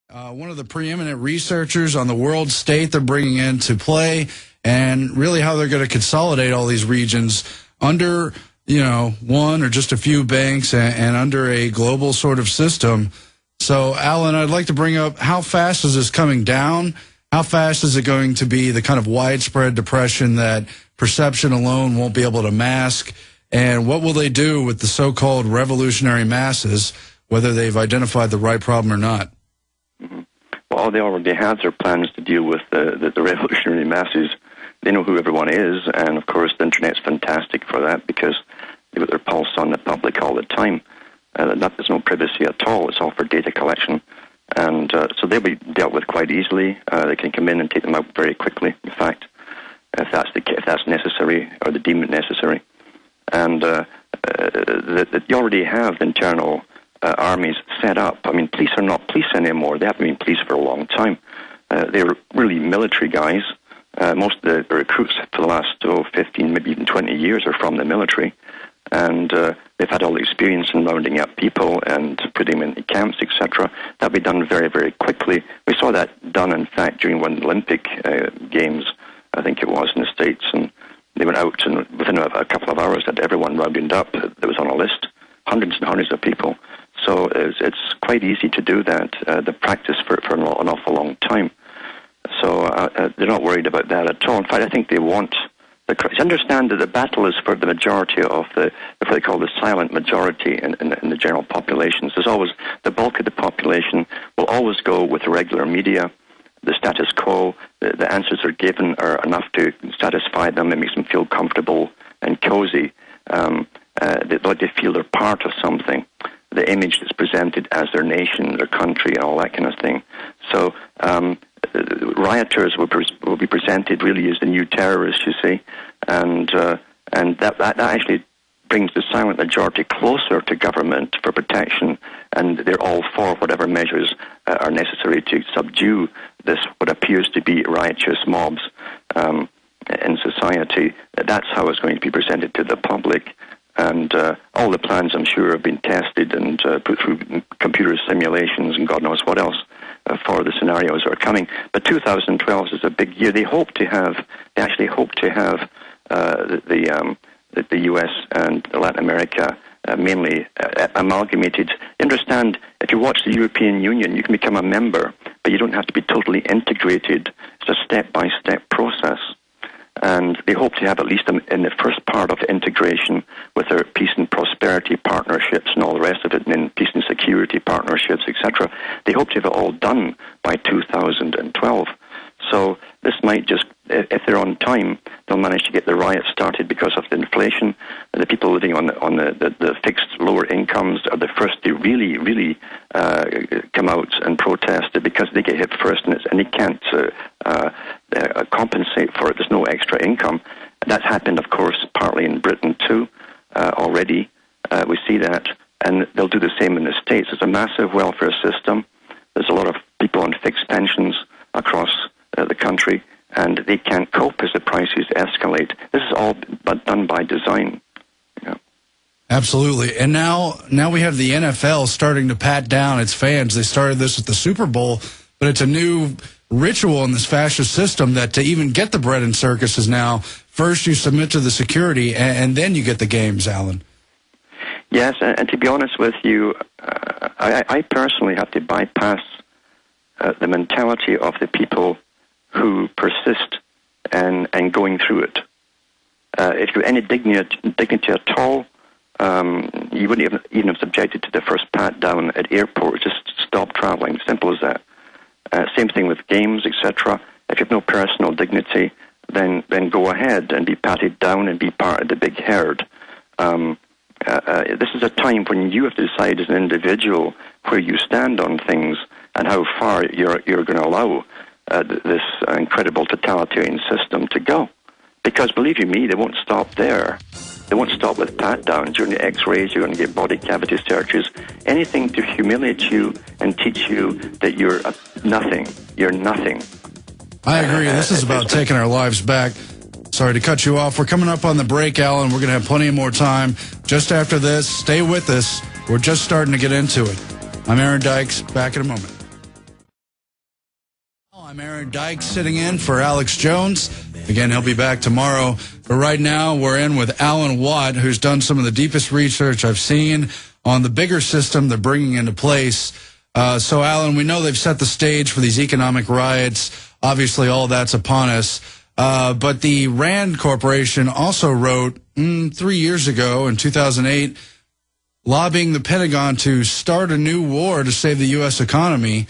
One of the preeminent researchers on the world state they're bringing into play, and really how they're going to consolidate all these regions under, one or just a few banks and under a global sort of system. So, Alan, I'd like to bring up, how fast is this coming down? How fast is it going to be the kind of widespread depression that perception alone won't be able to mask? And what will they do with the so-called revolutionary masses, whether they've identified the right problem or not? Well, they already have their plans to deal with the revolutionary masses. They know who everyone is, and of course the Internet's fantastic for that because they've got their pulse on the public all the time. There's no privacy at all. It's all for data collection. And so they'll be dealt with quite easily. They can come in and take them out very quickly, in fact, if that's necessary or they deem it necessary. And you already have internal armies set up. I mean, police are not police anymore. They haven't been police for a long time. They're really military guys. Most of the recruits for the last 15, maybe even 20 years are from the military. And they've had all the experience in rounding up people and putting them in camps, etc. That'll be done very, very quickly. We saw that done, in fact, during one of the Olympic Games, I think it was, in the States. And they went out, and within a couple of hours, had everyone rounded up that was on a list, hundreds and hundreds of people. So it's quite easy to do that, the practice for an awful long time. So they're not worried about that at all. In fact, I think they want to understand that the battle is for the majority of what they call the silent majority in the general populations. There's always, the bulk of the population will always go with the regular media, the status quo. The answers are given are enough to satisfy them. It makes them feel comfortable and cozy. They feel they're part of something. The image that's presented as their nation, their country, and all that kind of thing. So rioters will be presented really as the new terrorists, you see, and that actually brings the silent majority closer to government for protection, and they're all for whatever measures are necessary to subdue this, what appears to be riotous mobs in society. That's how it's going to be presented to the public. And all the plans, I'm sure, have been tested and put through computer simulations and God knows what else for the scenarios that are coming. But 2012 is a big year. They actually hope to have the U.S. and Latin America mainly amalgamated. Understand, if you watch the European Union, you can become a member, but you don't have to be totally integrated. It's a step-by-step process. And they hope to have at least in the first part of integration with their peace and prosperity partnerships and all the rest of it, and in peace and security partnerships, etc. They hope to have it all done by 2012. So this might just, if they're on time, they'll manage to get the riots started because of the inflation. The people living on the fixed lower incomes are the first to really come out and protest it because they get hit first, and they can't compensate for it. There's no extra income. That's happened, of course, partly in Britain too already. We see that, and they'll do the same in the States. There's a massive welfare system. There's a lot of people on fixed pensions across the country, and they can't cope as the prices escalate. This is all but done by design. Absolutely. And now we have the NFL starting to pat down its fans. They started this at the Super Bowl, but it's a new ritual in this fascist system that to even get the bread and circuses now, first you submit to the security, and then you get the games, Alan. Yes, and to be honest with you, I personally have to bypass the mentality of the people who persist and going through it. If you have any dignity at all, you wouldn't even have subjected to the first pat down at airports. Just stop traveling. Simple as that. Same thing with games, etc. If you have no personal dignity, then go ahead and be patted down and be part of the big herd. This is a time when you have to decide as an individual where you stand on things and how far you're going to allow this incredible totalitarian system to go. Because believe you me, they won't stop there. They won't stop with pat-downs. During the x-rays, you're going to get body cavity searches. Anything to humiliate you and teach you that you're nothing. You're nothing. I agree. This is about taking our lives back. Sorry to cut you off. We're coming up on the break, Alan. We're going to have plenty more time. Just after this, stay with us. We're just starting to get into it. I'm Aaron Dykes. Back in a moment. I'm Aaron Dyke sitting in for Alex Jones. Again, he'll be back tomorrow. But right now, we're in with Alan Watt, who's done some of the deepest research I've seen on the bigger system they're bringing into place. So, Alan, we know they've set the stage for these economic riots. Obviously, all that's upon us. But the RAND Corporation also wrote 3 years ago, in 2008, lobbying the Pentagon to start a new war to save the U.S. economy.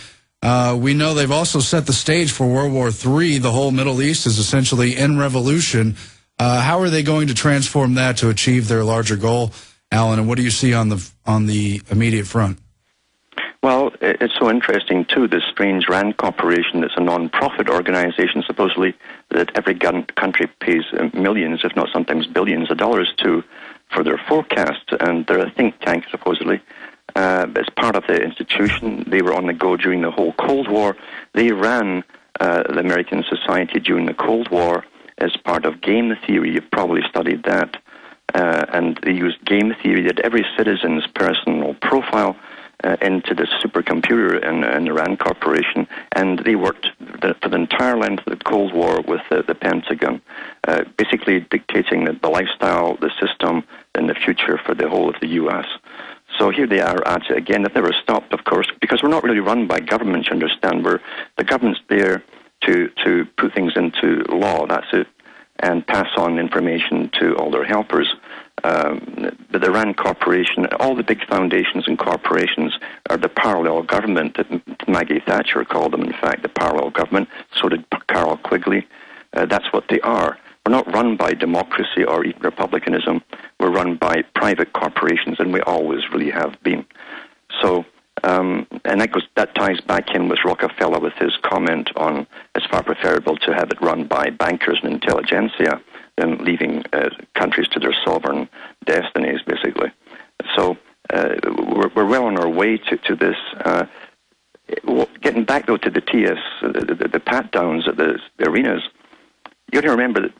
We know they've also set the stage for World War III. The whole Middle East is essentially in revolution. How are they going to transform that to achieve their larger goal, Alan? And what do you see on the immediate front? Well, it's so interesting, too, this strange RAND Corporation that's a non-profit organization, supposedly, that every country pays millions, if not sometimes billions of dollars to for their forecasts. And they're a think tank, supposedly. As part of the institution, they were on the go during the whole Cold War. They ran the American society during the Cold War as part of game theory. You've probably studied that. And they used game theory that every citizen's personal profile into the supercomputer in the RAND Corporation, and they worked for the entire length of the Cold War with the Pentagon, basically dictating the lifestyle, the system, and the future for the whole of the U.S. So here they are at it again. They've never stopped, of course, because we're not really run by government, you understand. The government's there to put things into law, that's it, and pass on information to all their helpers. But the RAND Corporation, all the big foundations and corporations are the parallel government that Maggie Thatcher called them, in fact, the parallel government. So did Carol Quigley. That's what they are. We're not run by democracy or even republicanism. We're run by private corporations, and we always really have been. So, and that ties back in with Rockefeller with his comment on it's far preferable to have it run by bankers and intelligentsia than leaving countries to their sovereign destinies, basically. So we're well on our way to this. Getting back, though, to the TS, the pat-downs at the arenas, you got to remember that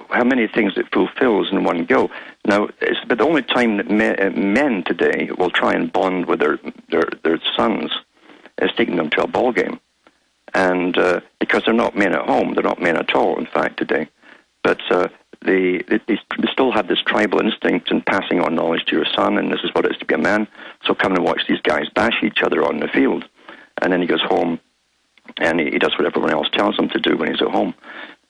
how many things it fulfills in one go. Now, it's but the only time that men today will try and bond with their sons is taking them to a ball game. And because they're not men at home, they're not men at all, in fact, today. But they still have this tribal instinct in passing on knowledge to your son, and this is what it is to be a man. So come and watch these guys bash each other on the field. And then he goes home, and he does what everyone else tells him to do when he's at home.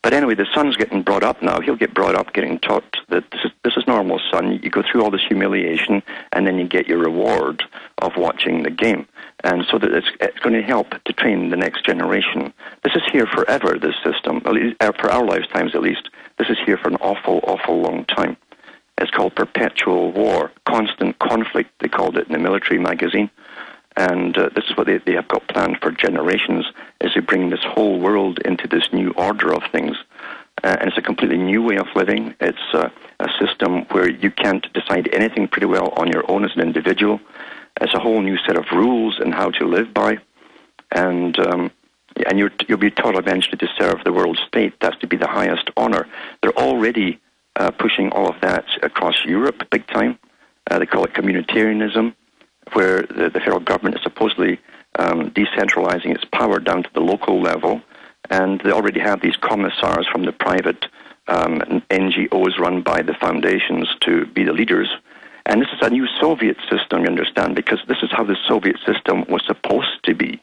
But anyway, the son's getting brought up now. He'll get brought up getting taught that this is normal, son. You go through all this humiliation, and then you get your reward of watching the game. And so that it's going to help to train the next generation. This is here forever, this system, for our lifetimes at least. This is here for an awful, awful long time. It's called perpetual war, constant conflict, they called it in the military magazine. And this is what they have got planned for generations, is to bring this whole world into this new order of things. And it's a completely new way of living. It's a system where you can't decide anything pretty well on your own as an individual. It's a whole new set of rules and how to live by. And you'll be taught eventually to serve the world state. That's to be the highest honor. They're already pushing all of that across Europe big time. They call it communitarianism, where the federal government is supposedly decentralizing its power down to the local level. And they already have these commissars from the private NGOs run by the foundations to be the leaders. And this is a new Soviet system, you understand, because this is how the Soviet system was supposed to be,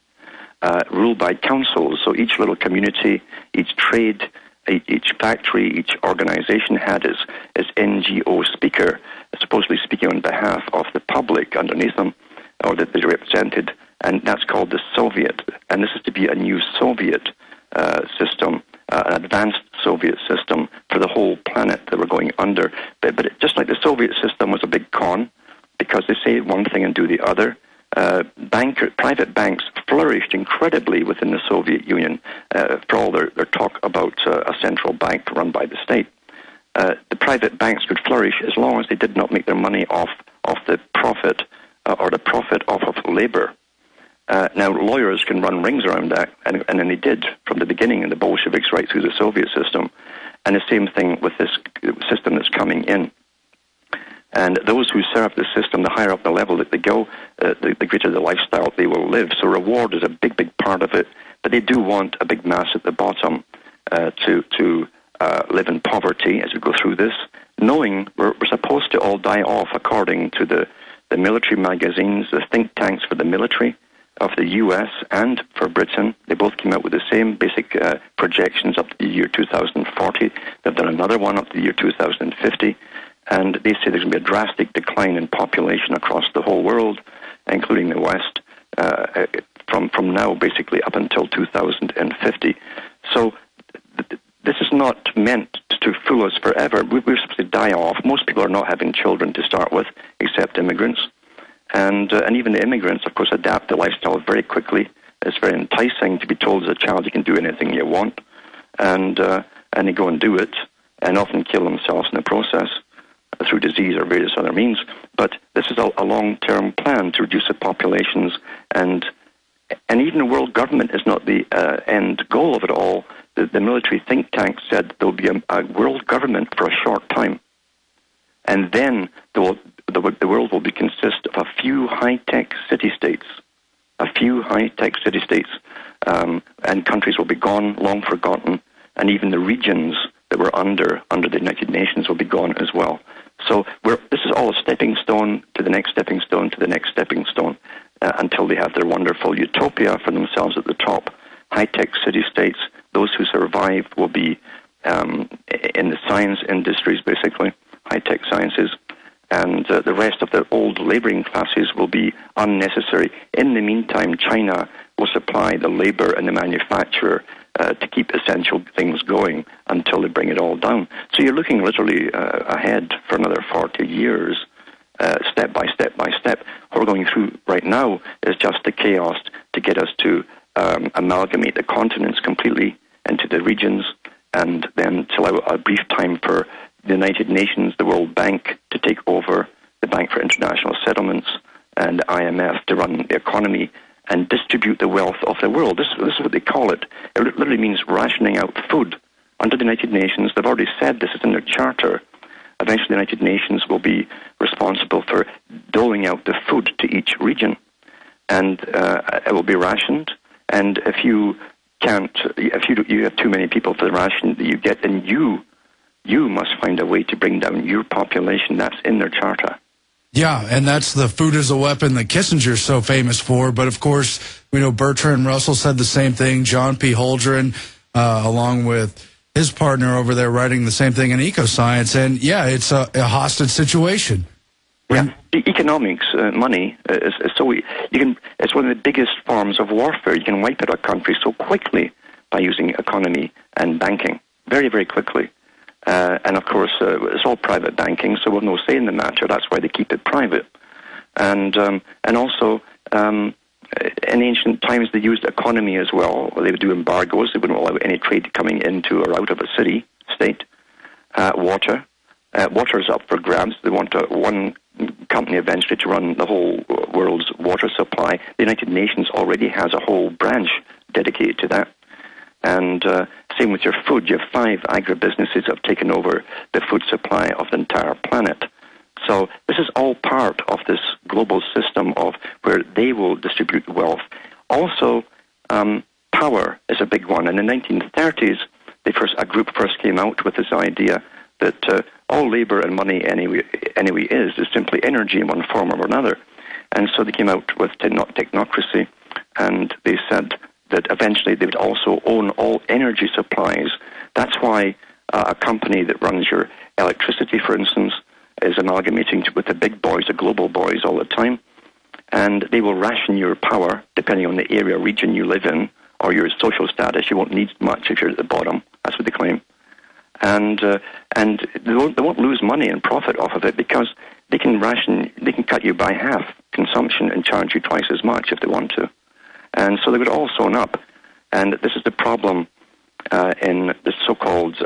ruled by councils. So each little community, each trade, each factory, each organization had its NGO speaker, supposedly speaking on behalf of the public underneath them, or that they represented, and that's called the Soviet. And this is to be a new Soviet system, an advanced Soviet system for the whole planet that we're going under. But just like the Soviet system was a big con, because they say one thing and do the other, private banks flourished incredibly within the Soviet Union for all their talk about a central bank run by the state. The private banks could flourish as long as they did not make their money off the profit or the profit off of labor. Now, lawyers can run rings around that, and then they did from the beginning in the Bolsheviks right through the Soviet system. And the same thing with this system that's coming in. And those who serve the system, the higher up the level that they go, the greater the lifestyle they will live. So reward is a big, big part of it. but they do want a big mass at the bottom to live in poverty as we go through this, knowing we're supposed to all die off according to the military magazines, the think tanks for the military of the US and for Britain. They both came out with the same basic projections up to the year 2040. They've done another one up to the year 2050, and they say there's going to be a drastic decline in population across the whole world, including the West, from now basically up until 2050. So this is not meant to fool us forever. We're supposed to die off. Most people are not having children to start with, except immigrants. And even the immigrants, of course, adapt the lifestyle very quickly. It's very enticing to be told as a child you can do anything you want. And they go and do it, and often kill themselves in the process through disease or various other means. But this is a long-term plan to reduce the populations, and even the world government is not the end goal of it all. The military think tank said there will be a world government for a short time, and then the world will consist of a few high-tech city-states, and countries will be gone, long forgotten, and even the regions that were under the United Nations will be gone as well. So this is all a stepping stone to the next stepping stone to the next stepping stone, until they have their wonderful utopia for themselves at the top. High-tech city-states, those who survive will be in the science industries, basically, high-tech sciences, and the rest of the old laboring classes will be unnecessary. In the meantime, China will supply the labor and the manufacturer to keep essential things going until they bring it all down. So you're looking literally ahead for another 40 years, step by step by step. What we're going through right now is just the chaos to get us to amalgamate the continents completely into the regions, and then to allow a brief time for the United Nations, the World Bank, to take over, the Bank for International Settlements, and the IMF to run the economy and distribute the wealth of the world. This is what they call it. It literally means rationing out food. Under the United Nations, they've already said this is in their charter. Eventually, the United Nations will be responsible for doling out the food to each region, and it will be rationed. And if you have too many people for the ration that you get, then you must find a way to bring down your population. That's in their charter. Yeah, and that's the food as a weapon that Kissinger's so famous for. But, of course, we know Bertrand Russell said the same thing. John P. Holdren, along with his partner over there, writing the same thing in Ecoscience. And, yeah, it's a hostage situation. Yeah, economics, money, is so it's one of the biggest forms of warfare. You can wipe out a country so quickly by using economy and banking, very, very quickly. And, of course, it's all private banking, so we've no say in the matter. That's why they keep it private. And also, in ancient times, they used economy as well. They would do embargoes. They wouldn't allow any trade coming into or out of a state. Water. Water's up for grabs. They want one company eventually to run the whole world's water supply. The United Nations already has a whole branch dedicated to that. And same with your food. You have 5 agribusinesses that have taken over the food supply of the entire planet. So this is all part of this global system of where they will distribute wealth. Also, power is a big one. In the 1930s, a group first came out with this idea that all labor and money anyway is simply energy in one form or another. And so they came out with technocracy, and they said that eventually they would also own all energy supplies. That's why a company that runs your electricity, for instance, is amalgamating with the big boys, the global boys, all the time. And they will ration your power depending on the area, region you live in, or your social status. You won't need much if you're at the bottom. That's what they claim. And they won't lose money and profit off of it because they can cut you by half consumption and charge you twice as much if they want to. And so they would all sewn up. And this is the problem in the so-called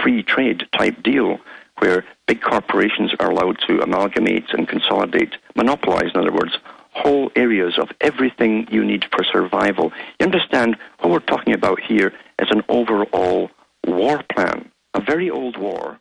free trade type deal, where big corporations are allowed to amalgamate and consolidate, monopolize, in other words, whole areas of everything you need for survival. You understand, what we're talking about here is an overall war plan, a very old war